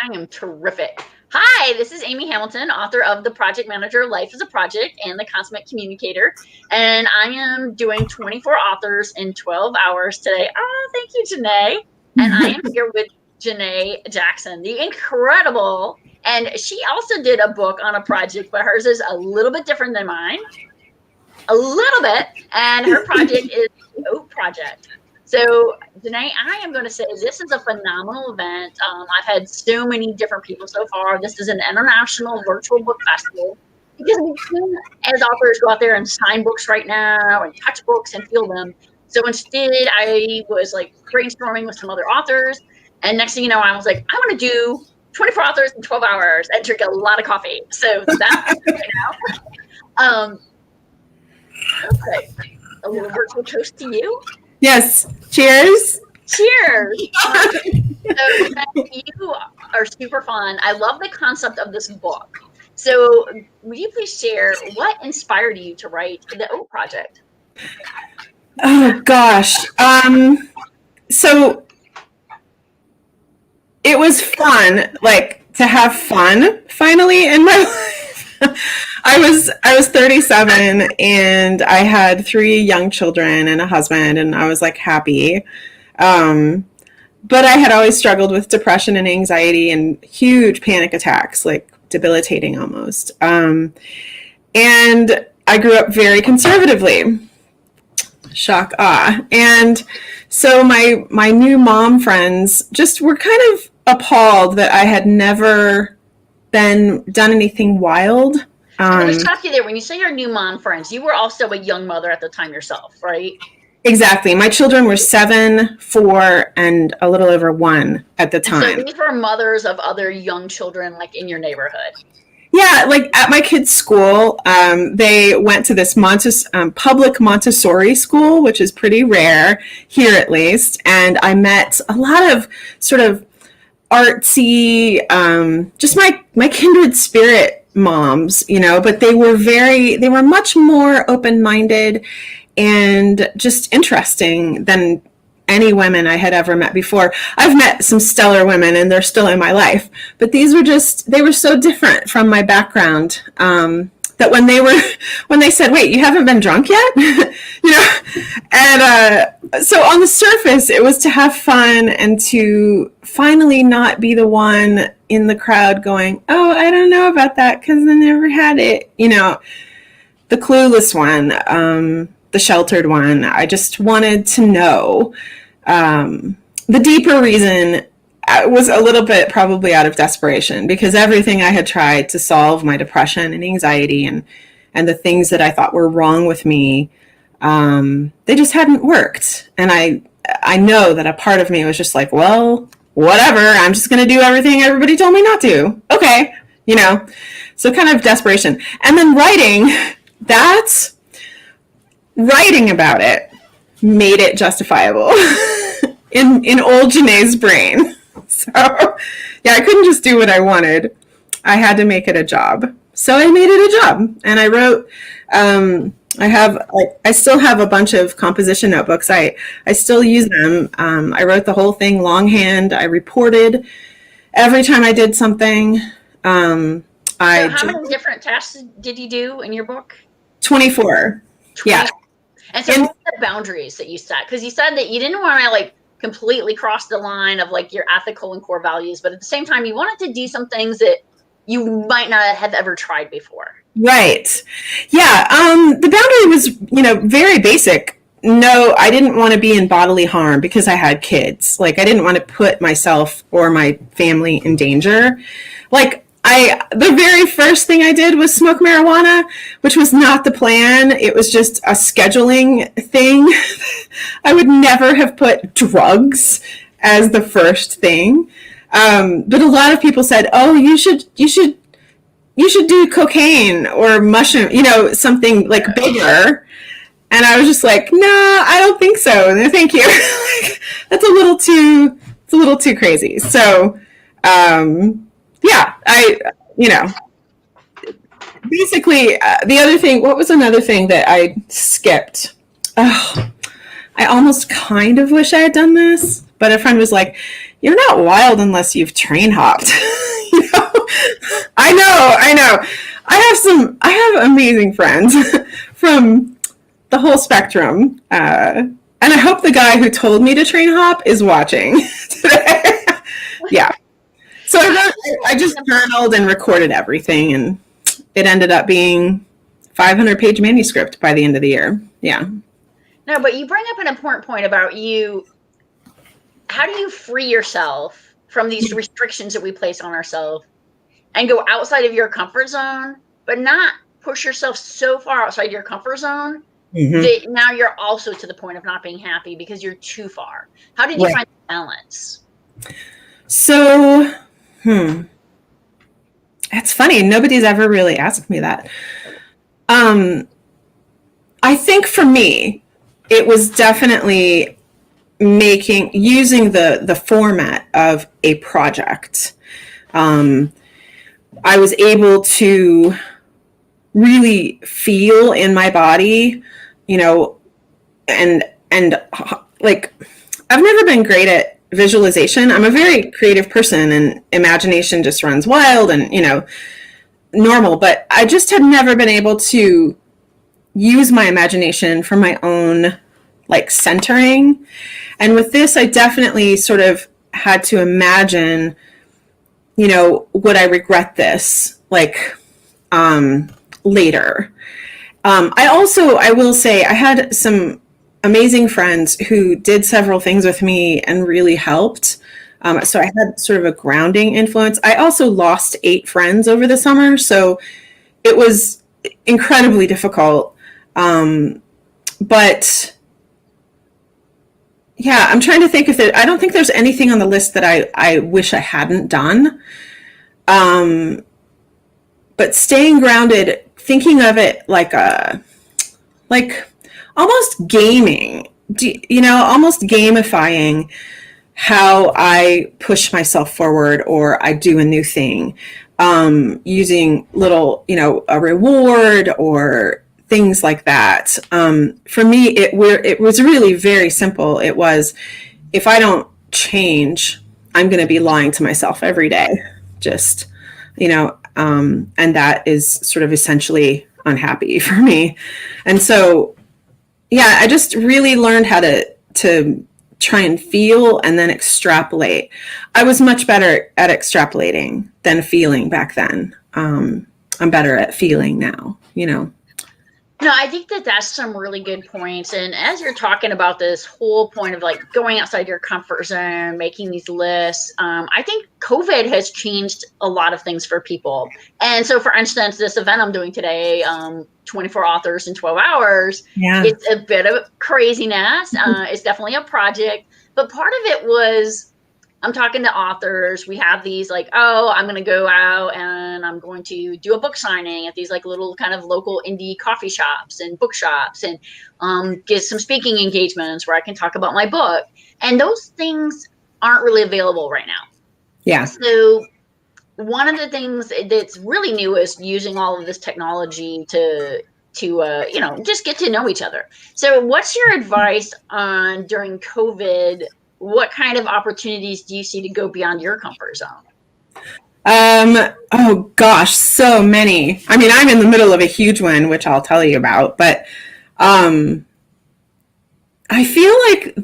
I am terrific. Hi, this is Amy Hamilton, author of The Project Manager, Life is a Project, and The Consummate Communicator. And I am doing 24 authors in 12 hours today. Oh, thank you, Jené. And I am here with Jené Jackson, the incredible. And she also did a book on a project, but hers is a little bit different than mine. A little bit. And her project is the Oat Project. So, Jené, I am going to say this is a phenomenal event. I've had so many different people so far. This is an international virtual book festival because we can, as authors, go out there and sign books right now and touch books and feel them. So instead, I was like brainstorming with some other authors. And next thing you know, I was like, I want to do 24 authors in 12 hours and drink a lot of coffee. So that's right now. Okay. A little virtual toast to you. Yes. Cheers. Cheers. So you are super fun. I love the concept of this book. So would you please share what inspired you to write the Oat Project? Oh gosh. So it was fun, like to have fun finally in my life. I was 37 and I had 3 young children and a husband, and I was like happy. But I had always struggled with depression and anxiety and huge panic attacks, like debilitating almost. And I grew up very conservatively. Shock, and so my new mom friends just were kind of appalled that I had never done anything wild. Let me stop you there. When you say your new mom friends, you were also a young mother at the time yourself, right? Exactly. My children were 7, 4, and a little over 1 at the time. So these were mothers of other young children, like in your neighborhood. Yeah, like at my kids' school, they went to this public Montessori school, which is pretty rare here at least. And I met a lot of sort of artsy, just my kindred spirit moms, but they were much more open-minded and just interesting than any women I had ever met before. I've met some stellar women and they're still in my life, but they were so different from my background, that when they said, wait, you haven't been drunk yet? And so on the surface, it was to have fun and to finally not be the one in the crowd going, oh, I don't know about that because I never had it. The clueless one, the sheltered one. I just wanted to know. The deeper reason was a little bit probably out of desperation, because everything I had tried to solve my depression and anxiety and the things that I thought were wrong with me, they just hadn't worked. And I know that a part of me was just like, well, whatever, I'm just going to do everything everybody told me not to. Okay. So kind of desperation. And then writing about it made it justifiable in old Jené's brain. So yeah, I couldn't just do what I wanted. I had to make it a job. So I made it a job, and I wrote, I still have a bunch of composition notebooks. I still use them. I wrote the whole thing longhand. I reported every time I did something. So how many different tasks did you do in your book? 24. Yeah. And so what were the boundaries that you set? Because you said that you didn't want to completely cross the line of your ethical and core values, but at the same time, you wanted to do some things that you might not have ever tried before. Right. Yeah. The boundary was, very basic. No, I didn't want to be in bodily harm because I had kids. I didn't want to put myself or my family in danger. The very first thing I did was smoke marijuana, which was not the plan. It was just a scheduling thing. I would never have put drugs as the first thing. But a lot of people said, oh, you should do cocaine or mushroom, something bigger. And I was just like, no, I don't think so. No, thank you. It's a little too crazy. So, yeah, basically, the other thing, what was another thing that I skipped? Oh, I almost kind of wish I had done this, but a friend was like, you're not wild unless you've train hopped. You know? I know. I have amazing friends from the whole spectrum. And I hope the guy who told me to train hop is watching today. Yeah. So I just journaled and recorded everything, and it ended up being 500-page manuscript by the end of the year. Yeah. No, but you bring up an important point about how do you free yourself from these restrictions that we place on ourselves and go outside of your comfort zone, but not push yourself so far outside your comfort zone that now you're also to the point of not being happy because you're too far. How did you find the balance? So, it's funny. Nobody's ever really asked me that. I think for me, it was definitely using the format of a project. I was able to really feel in my body, and like, I've never been great at visualization. I'm a very creative person, and imagination just runs wild and, normal, but I just had never been able to use my imagination for my own centering. And with this, I definitely sort of had to imagine, would I regret this later? I will say I had some amazing friends who did several things with me and really helped. So I had sort of a grounding influence. I also lost 8 friends over the summer, so it was incredibly difficult. But yeah, I'm trying to think I don't think there's anything on the list that I wish I hadn't done. But staying grounded, thinking of it like almost gaming, almost gamifying how I push myself forward or I do a new thing, using little, a reward or things like that. For me, it was really very simple. It was, if I don't change, I'm going to be lying to myself every day. Just, and that is sort of essentially unhappy for me. And so, yeah, I just really learned how to try and feel and then extrapolate. I was much better at extrapolating than feeling back then. I'm better at feeling now, No, I think that's some really good points. And as you're talking about this whole point of going outside your comfort zone, making these lists, I think COVID has changed a lot of things for people. And so, for instance, this event I'm doing today, 24 authors in 12 hours, it's a bit of craziness. It's definitely a project. But part of it was, I'm talking to authors. We have these I'm going to go out and I'm going to do a book signing at these little kind of local indie coffee shops and bookshops and get some speaking engagements where I can talk about my book. And those things aren't really available right now. Yeah. So one of the things that's really new is using all of this technology to just get to know each other. So what's your advice on during COVID? What kind of opportunities do you see to go beyond your comfort zone? Oh gosh, so many. I mean, I'm in the middle of a huge one, which I'll tell you about, but I feel like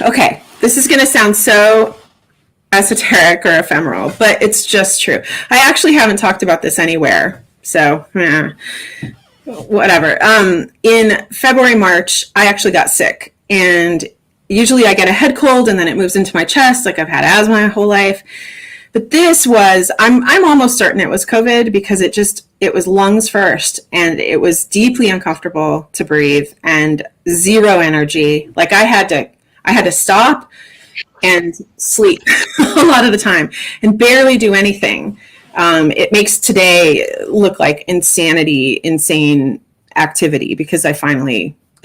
okay, this is going to sound so esoteric or ephemeral, but it's just true. I actually haven't talked about this anywhere, so whatever. In February, March, I actually got sick. And usually I get a head cold and then it moves into my chest. I've had asthma my whole life. But this was, I'm almost certain it was COVID because it was lungs first and it was deeply uncomfortable to breathe and zero energy. I had to stop and sleep a lot of the time and barely do anything. It makes today look like insane activity because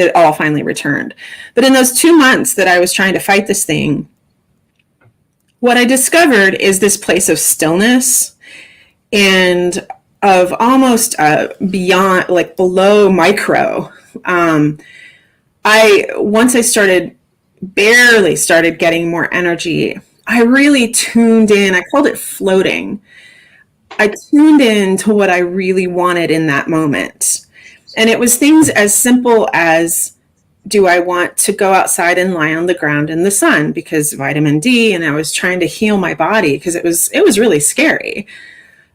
it all finally returned. But in those 2 months that I was trying to fight this thing, what I discovered is this place of stillness and of almost beyond, below micro. Once I started barely started getting more energy, I really tuned in. I called it floating. I tuned in to what I really wanted in that moment. And it was things as simple as, do I want to go outside and lie on the ground in the sun because vitamin D, and I was trying to heal my body because it was really scary.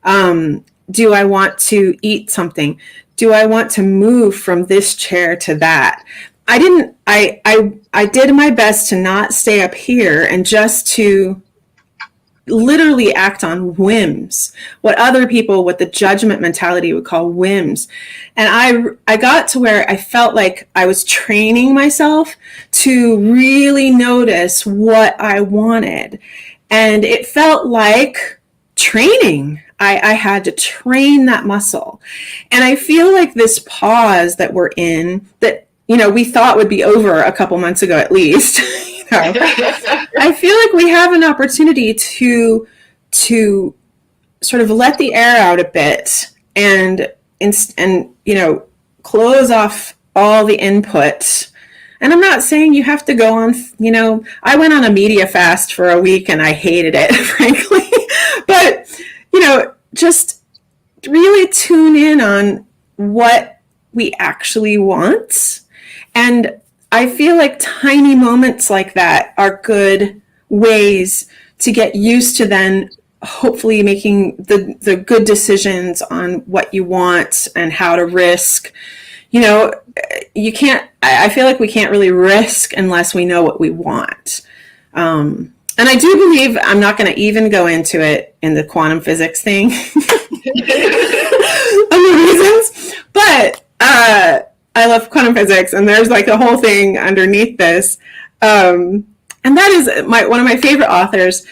Do I want to eat something? Do I want to move from this chair to that? I did my best to not stay up here and just to literally act on whims, what the judgment mentality would call whims. And I got to where I felt like I was training myself to really notice what I wanted. And it felt like training. I had to train that muscle. And I feel like this pause that we're in, that, we thought would be over a couple months ago at least, I feel like we have an opportunity to sort of let the air out a bit and close off all the input. And I'm not saying you have to go on, I went on a media fast for a week and I hated it, frankly. But, just really tune in on what we actually want. And I feel like tiny moments like that are good ways to get used to then hopefully making the good decisions on what you want and how to risk. I feel like we can't really risk unless we know what we want. And I do believe, I'm not going to even go into it in the quantum physics thing, the reasons, but I love quantum physics, and there's like a whole thing underneath this. And that is one of my favorite authors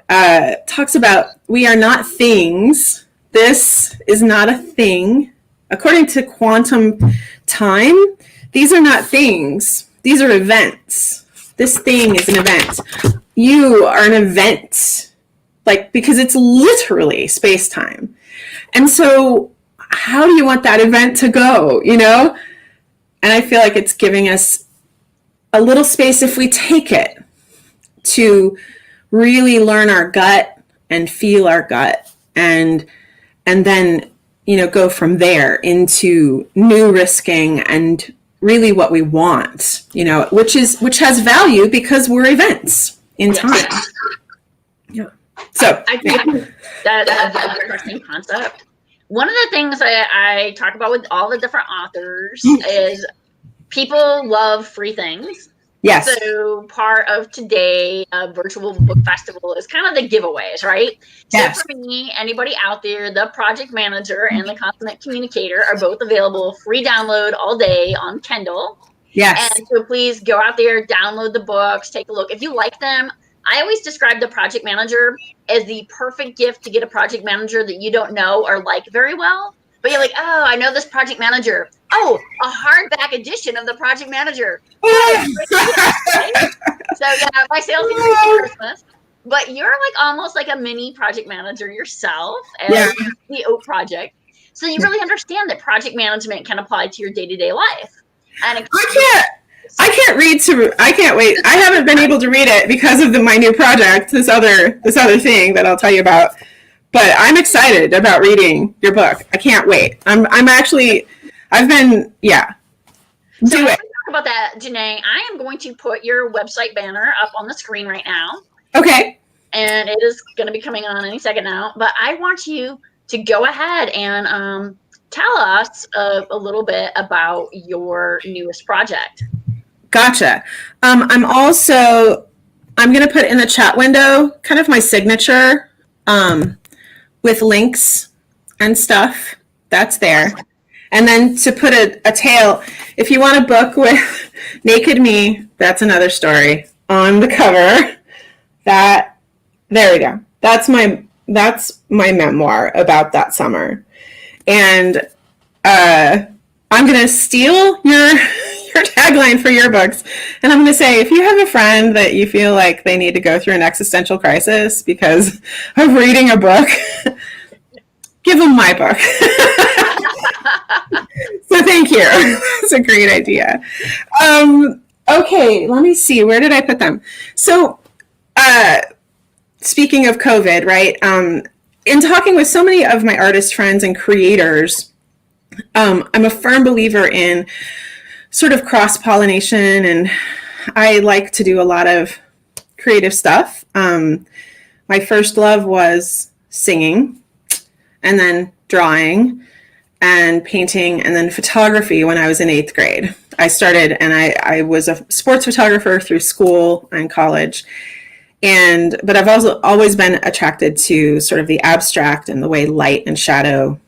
talks about, we are not things. This is not a thing. According to quantum time, these are not things. These are events. This thing is an event. You are an event, because it's literally space-time. And so how do you want that event to go, And I feel like it's giving us a little space, if we take it, to really learn our gut and feel our gut, and then, go from there into new risking and really what we want, which has value because we're events in time. Yeah. So I think that's an interesting concept. One of the things I talk about with all the different authors is people love free things. Yes. So part of today, virtual book festival is kind of the giveaways, right? Yes. So for me, anybody out there, the project manager and the consummate communicator are both available, free download all day on Kindle. Yes. And so please go out there, download the books, take a look. If you like them, I always describe the project manager as the perfect gift to get a project manager that you don't know or like very well. But you're like, oh, I know this project manager. Oh, a hardback edition of the project manager. So yeah, my sales increase at Christmas. But you're almost like a mini project manager yourself as the Oat Project. So you really understand that project management can apply to your day-to-day life. And I can't wait. I haven't been able to read it because of my new project, this other thing that I'll tell you about. But I'm excited about reading your book. I can't wait. Do it. Talk about that, Jené. I am going to put your website banner up on the screen right now. Okay. And it is going to be coming on any second now. But I want you to go ahead and tell us a little bit about your newest project. Gotcha. I'm going to put in the chat window kind of my signature with links and stuff. That's there. And then to put a tail, if you want a book with naked me, that's another story on the cover. There we go. That's my memoir about that summer. And I'm going to steal your tagline for your books. And I'm going to say, if you have a friend that you feel like they need to go through an existential crisis because of reading a book, give them my book. So thank you. It's a great idea. Okay, let me see. Where did I put them? So, uh, speaking of COVID, right? In talking with so many of my artist friends and creators, I'm a firm believer in sort of cross pollination, and I like to do a lot of creative stuff. My first love was singing, and then drawing and painting, and then photography when I was in 8th grade. I started, and I was a sports photographer through school and college. But I've also always been attracted to sort of the abstract and the way light and shadow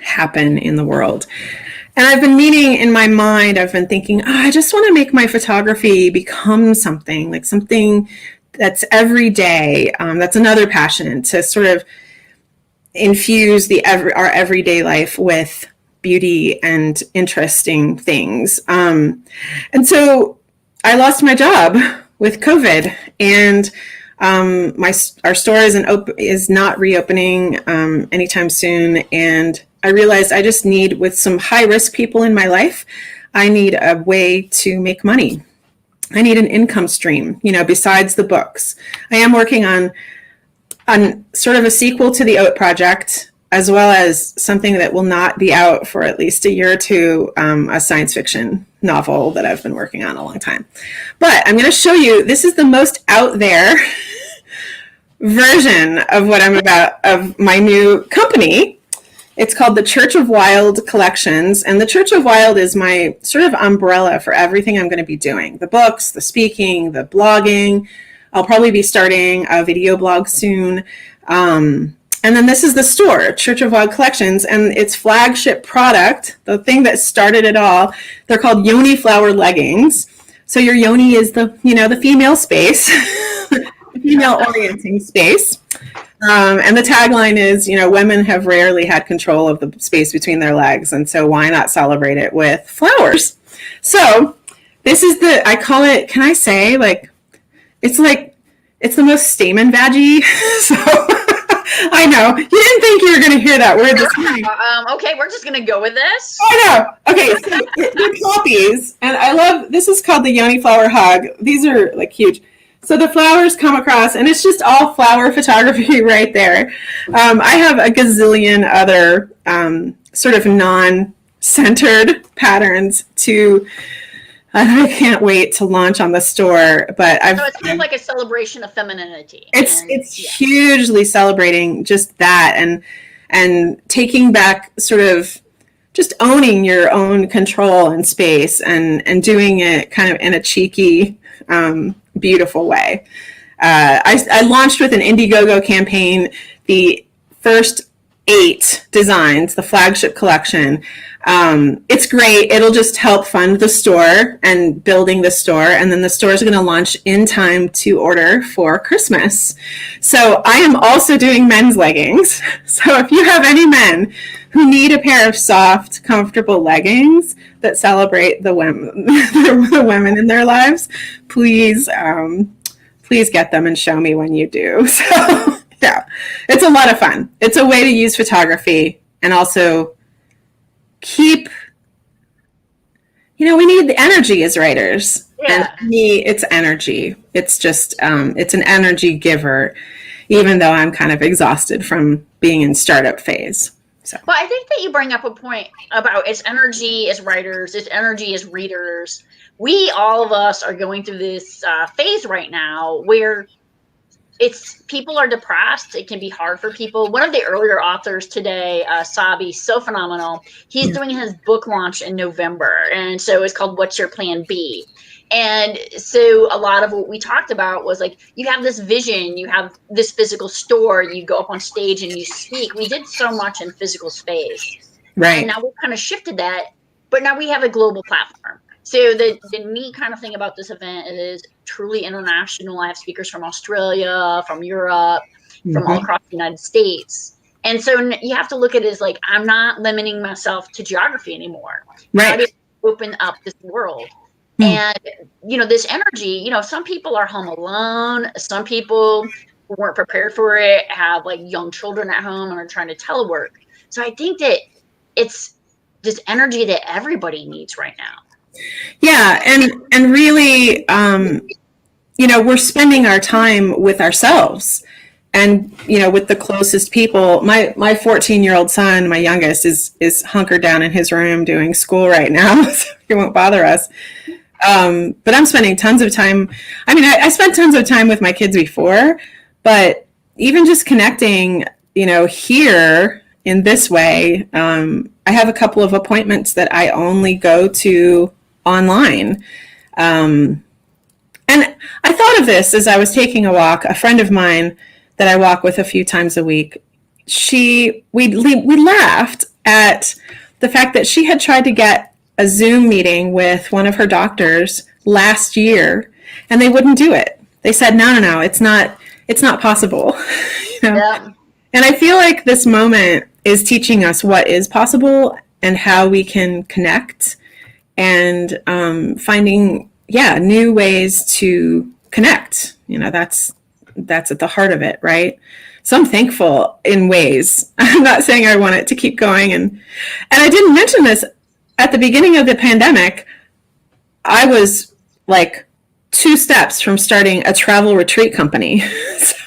happen in the world. And I've been meaning in my mind, I've been thinking, I just want to make my photography become something, like something that's every day. That's another passion, to sort of infuse our everyday life with beauty and interesting things. And so I lost my job with COVID, and our store is not reopening anytime soon. And I realized I just need, with some high risk people in my life, I need a way to make money. I need an income stream, besides the books. I am working on sort of a sequel to the Oat Project, as well as something that will not be out for at least a year or two, a science fiction novel that I've been working on a long time. But I'm going to show you, this is the most out there version of what I'm about, of my new company. It's called the Church of Wild Collections, and the Church of Wild is my sort of umbrella for everything I'm going to be doing. The books, the speaking, the blogging. I'll probably be starting a video blog soon. And then this is the store, Church of Wild Collections, and its flagship product, the thing that started it all, they're called yoni flower leggings. So your yoni is the female space, the female orienting space. And the tagline is, women have rarely had control of the space between their legs, and so why not celebrate it with flowers? So this is I call it, can I say, it's the most stamen vaggy. So I know you didn't think you were going to hear that word this morning. Okay, we're just going to go with this. I know. Okay, so they're copies, and I love. This is called the Yoni Flower Hug. These are huge. So the flowers come across, and it's just all flower photography right there. I have a gazillion other sort of non-centered patterns to. I can't wait to launch on the store, but so it's kind of like a celebration of femininity. It's hugely celebrating just that, and taking back, sort of just owning your own control and space, and doing it kind of in a cheeky, beautiful way. I launched with an Indiegogo campaign, the first 8 designs, the flagship collection. It's great. It'll just help fund the store and building the store. And then the store is going to launch in time to order for Christmas. So I am also doing men's leggings. So if you have any men who need a pair of soft, comfortable leggings that celebrate the women in their lives, please get them and show me when you do. So yeah, it's a lot of fun. It's a way to use photography and also keep, we need the energy as writers. Yeah. And for me, it's energy. It's just, it's an energy giver, even though I'm kind of exhausted from being in startup phase. So. Well, I think that you bring up a point about its energy as writers, its energy as readers. All of us are going through this phase right now where people are depressed. It can be hard for people. One of the earlier authors today, Sabi, so phenomenal. He's doing his book launch in November. And so it's called What's Your Plan B? And so a lot of what we talked about was you have this vision, you have this physical store, you go up on stage and you speak. We did so much in physical space. Right. And now we've kind of shifted that, but now we have a global platform. So the neat kind of thing about this event is truly international. I have speakers from Australia, from Europe, from all across the United States. And so you have to look at it as I'm not limiting myself to geography anymore. Right. How do I open up this world? And, this energy, some people are home alone. Some people who weren't prepared for it have young children at home and are trying to telework. So I think that it's this energy that everybody needs right now. Yeah, and really, we're spending our time with ourselves, and with the closest people. My 14-year-old son, my youngest, is hunkered down in his room doing school right now, so he won't bother us. But I'm spending tons of time. I mean, I spent tons of time with my kids before, but even just connecting, here in this way, I have a couple of appointments that I only go to online. And I thought of this as I was taking a walk. A friend of mine that I walk with a few times a week, we laughed at the fact that she had tried to get a Zoom meeting with one of her doctors last year, and they wouldn't do it. They said, no, it's not possible. Yeah. And I feel like this moment is teaching us what is possible and how we can connect, and finding new ways to connect. That's at the heart of it, right? So I'm thankful in ways. I'm not saying I want it to keep going, and I didn't mention this at the beginning of the pandemic. I was like 2 steps from starting a travel retreat company. So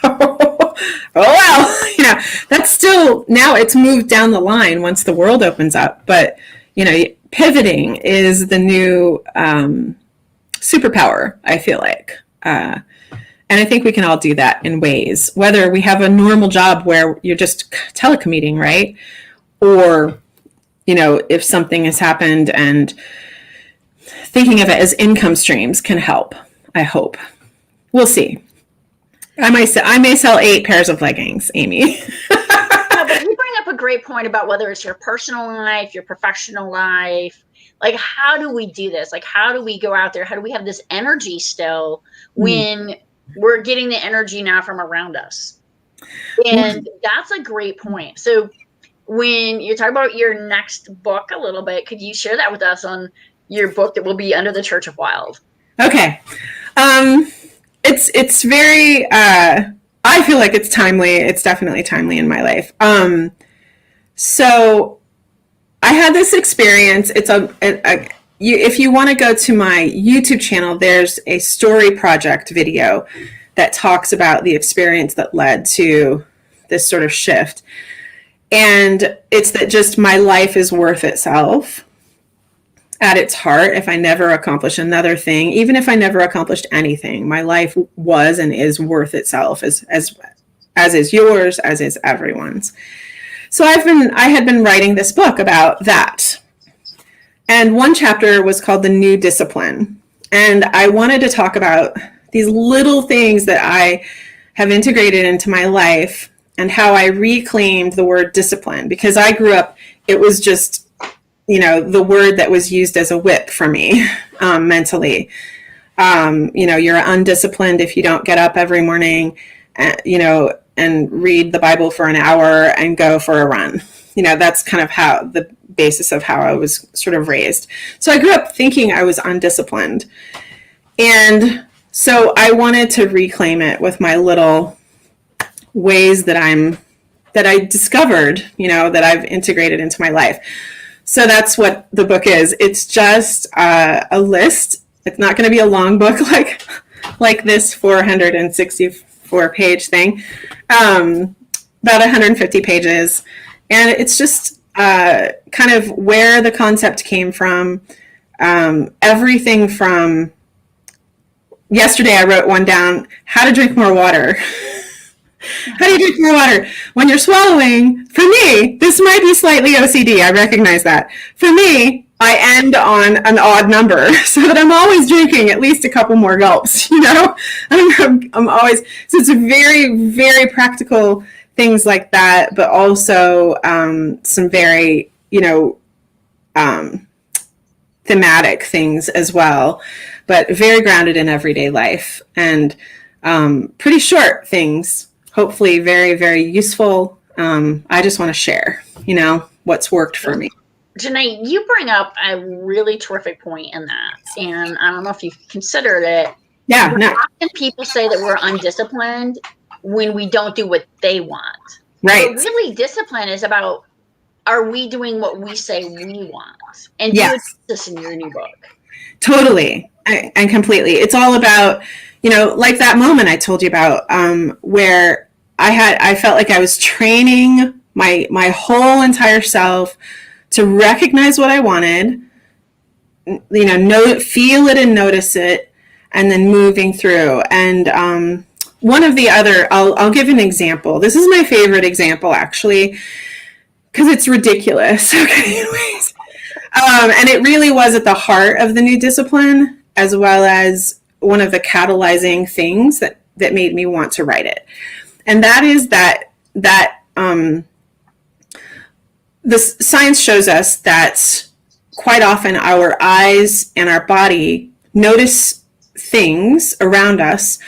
that's still, now it's moved down the line once the world opens up, but pivoting is the new superpower, I feel like. And I think we can all do that in ways, whether we have a normal job where you're just telecommuting, right? Or, if something has happened, and thinking of it as income streams can help, I hope. We'll see. I may sell 8 pairs of leggings, Amy. No, but you bring up a great point about whether it's your personal life, your professional life. Like, how do we do this? Like, how do we go out there? How do we have this energy still when we're getting the energy now from around us? And that's a great point. So when you talk about your next book a little bit, could you share that with us on your book that will be Under the Church of Wild? Okay. It's very, I feel like it's timely. It's definitely timely in my life. So I had this experience. If you want to go to my YouTube channel, there's a story project video that talks about the experience that led to this sort of shift. And it's that just my life is worth itself at its heart. If I never accomplish another thing, even if I never accomplished anything, my life was and is worth itself, as is yours, as is everyone's. So I had been writing this book about that. And one chapter was called The New Discipline. And I wanted to talk about these little things that I have integrated into my life and how I reclaimed the word discipline, because I grew up, it was just, the word that was used as a whip for me, mentally. You're undisciplined if you don't get up every morning, and read the Bible for an hour and go for a run. That's kind of how the basis of how I was sort of raised. So I grew up thinking I was undisciplined. And so I wanted to reclaim it with my little ways that I discovered, that I've integrated into my life. So that's what the book is. It's just a list. It's not going to be a long book like this 464-page thing, about 150 pages. And it's just kind of where the concept came from. Everything from yesterday, I wrote one down, how to drink more water. How do you drink more water? When you're swallowing, for me, this might be slightly OCD, I recognize that. For me, I end on an odd number so that I'm always drinking at least a couple more gulps, I'm always, so it's a very, very practical things like that, but also some very, thematic things as well, but very grounded in everyday life, and pretty short things. Hopefully very, very useful. I just want to share, what's worked for me. Jené, you bring up a really terrific point in that. And I don't know if you've considered it. Yeah, no. Often people say that we're undisciplined when we don't do what they want. Right. But really, discipline is about, are we doing what we say we want? And yes. you this in your new book. Totally and completely. It's all about, like that moment I told you about, where I felt like I was training my whole entire self to recognize what I wanted, feel it and notice it, and then moving through. And one of the other, I'll give an example. This is my favorite example, actually, because it's ridiculous. Okay, anyways. And it really was at the heart of the new discipline, as well as one of the catalyzing things that made me want to write it. And that is that the science shows us that quite often our eyes and our body notice things around us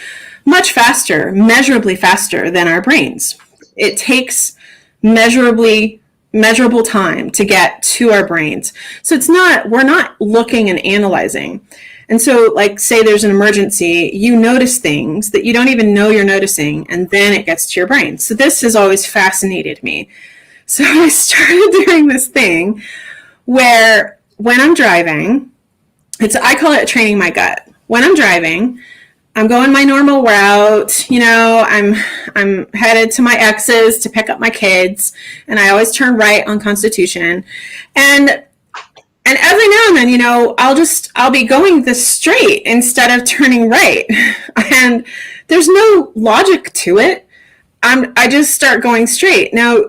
much faster, measurably faster than our brains. It takes measurable time to get to our brains. So we're not looking and analyzing. And so, like, say there's an emergency, you notice things that you don't even know you're noticing, and then it gets to your brain. So this has always fascinated me. So I started doing this thing where when I'm driving, I call it training my gut. When I'm driving, I'm going my normal route, I'm headed to my ex's to pick up my kids, and I always turn right on Constitution. And every now and then, I'll be going this straight instead of turning right. And there's no logic to it. I just start going straight. Now,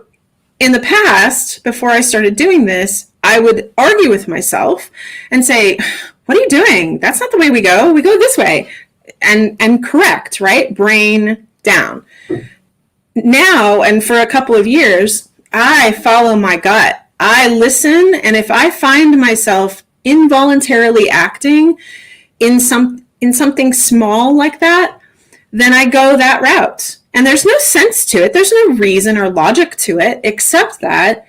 in the past, before I started doing this, I would argue with myself and say, what are you doing? That's not the way we go. We go this way. And correct, right? Brain down. Now, and for a couple of years, I follow my gut. I listen, and if I find myself involuntarily acting in something small like that, then I go that route. And there's no sense to it. There's no reason or logic to it, except that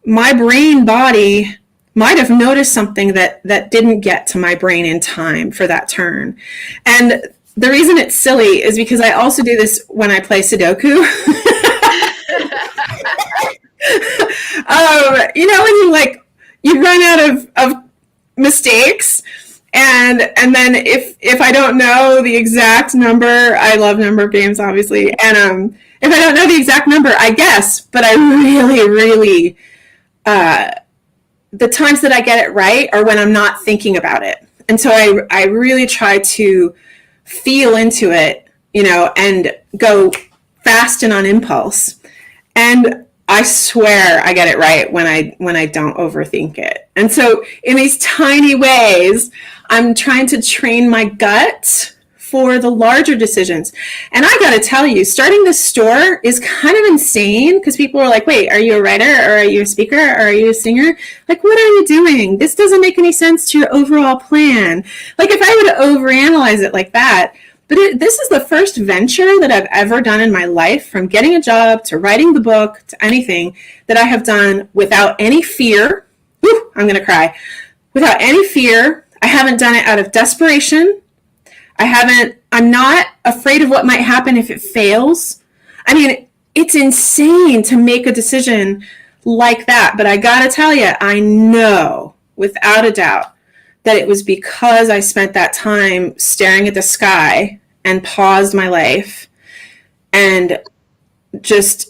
my brain body might have noticed something that didn't get to my brain in time for that turn. And the reason it's silly is because I also do this when I play Sudoku. When you run out of mistakes, and then if I don't know the exact number, I love number games, obviously, and if I don't know the exact number, I guess, but I really, really, the times that I get it right are when I'm not thinking about it. And so I really try to feel into it, and go fast and on impulse. And I swear I get it right when I don't overthink it. And so in these tiny ways, I'm trying to train my gut for the larger decisions. And I got to tell you, starting this store is kind of insane, because people are like, wait, are you a writer, or are you a speaker, or are you a singer? Like, what are you doing? This doesn't make any sense to your overall plan. Like, if I would overanalyze it like that. But this is the first venture that I've ever done in my life, from getting a job to writing the book to anything, that I have done without any fear. Whew, I'm going to cry. Without any fear. I haven't done it out of desperation. I'm not afraid of what might happen if it fails. I mean, it's insane to make a decision like that. But I got to tell you, I know without a doubt that it was because I spent that time staring at the sky and paused my life and just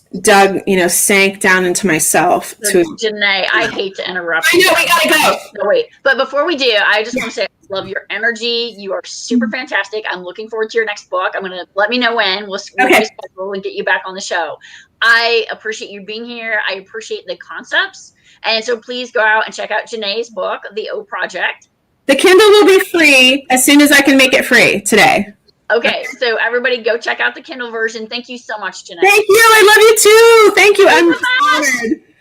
sank down into myself. Jené, I hate to interrupt you. I know, we gotta go. No, wait, but before we do, I just want to say I love your energy. You are super fantastic. I'm looking forward to your next book. I'm gonna let me know when we'll reschedule and get you back on the show. I appreciate you being here. I appreciate the concepts, and so please go out and check out Jené's book, The Oat Project. The Kindle will be free as soon as I can make it free today. Okay, so everybody go check out the Kindle version. Thank you so much, Jené. Thank you. I love you too. Thank you. I'm honored.